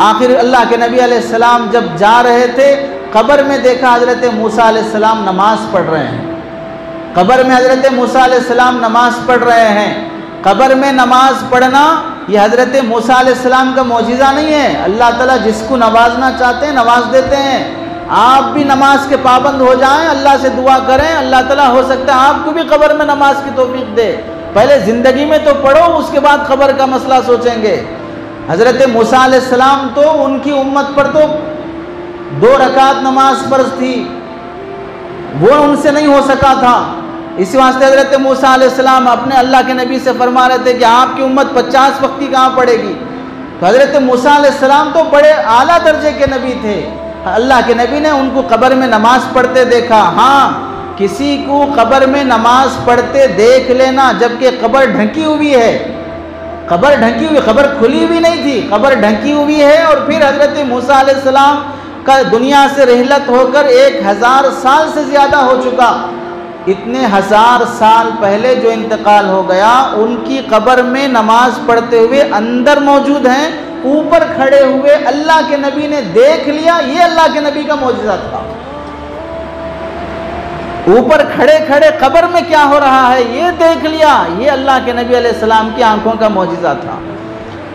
आखिर अल्लाह के नबी अलैहिस्सलाम जब जा रहे थे, कब्र में देखा हज़रत मूसा अलैहिस्सलाम नमाज़ पढ़ रहे हैं। कब्र में हज़रत मूसा अलैहिस्सलाम नमाज़ पढ़ रहे हैं। कब्र में नमाज़ पढ़ना ये हज़रत मूसा अलैहिस्सलाम का मौजिज़ा नहीं है। अल्लाह ताला जिसको नवाजना चाहते हैं नवाज देते हैं। आप भी नमाज के पाबंद हो जाएं, अल्लाह से दुआ करें, अल्लाह ताला हो सकता है आपको भी कब्र में नमाज की तौफीक दे। पहले ज़िंदगी में तो पढ़ो, उसके बाद कब्र का मसला सोचेंगे। हज़रत मूसा अलैहिस्सलाम तो उनकी उम्मत पर तो 2 रकात नमाज फ़र्ज थी, वो उनसे नहीं हो सका था। इसी वास्ते हज़रत मूसा अलैहिस्सलाम अपने अल्लाह के नबी से फरमा रहे थे कि आपकी उम्मत 50 वक्ती कहाँ पढ़ेगी। तो हज़रत मूसा अलैहिस्सलाम तो बड़े आला दर्जे के नबी थे। अल्लाह के नबी ने उनको कब्र में नमाज पढ़ते देखा। हाँ, किसी को कब्र में नमाज पढ़ते देख लेना जबकि कब्र ढकी हुई है, कब्र ढकी हुई, कब्र खुली हुई नहीं थी, कब्र ढकी हुई है। और फिर हज़रत मूसा अलैहिस्सलाम का दुनिया से रिहलत होकर 1000 साल से ज़्यादा हो चुका। इतने 1000 साल पहले जो इंतकाल हो गया, उनकी कब्र में नमाज पढ़ते हुए अंदर मौजूद हैं, ऊपर खड़े हुए अल्लाह के नबी ने देख लिया। ये अल्लाह के नबी का मौजिज़ा था। ऊपर खड़े खड़े कब्र में क्या हो रहा है ये देख लिया, ये अल्लाह के नबी अलैहिस्सलाम की आंखों का मौजिज़ा था।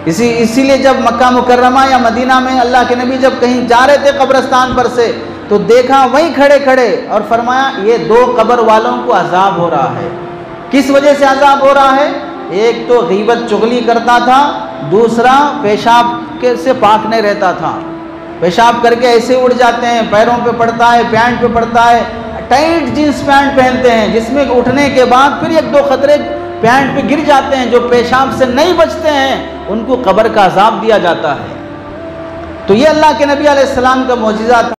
इसीलिए जब मक्का मुकर्रमा या मदीना में अल्लाह के नबी जब कहीं जा रहे थे कब्रस्तान पर से, तो देखा वहीं खड़े खड़े और फरमाया ये 2 कब्र वालों को अजाब हो रहा है। किस वजह से अजाब हो रहा है? एक तो गीबत चुगली करता था, दूसरा पेशाब के से पाक नहीं रहता था। पेशाब करके ऐसे उड़ जाते हैं, पैरों पे पड़ता है, पैंट पे पड़ता है, टाइट जींस पैंट पहनते हैं जिसमें उठने के बाद फिर 1-2 खतरे पैंट पे गिर जाते हैं। जो पेशाब से नहीं बचते हैं उनको कब्र का अजाब दिया जाता है। तो ये अल्लाह के नबी अलैहिस्सलाम का मौजिज़ा था।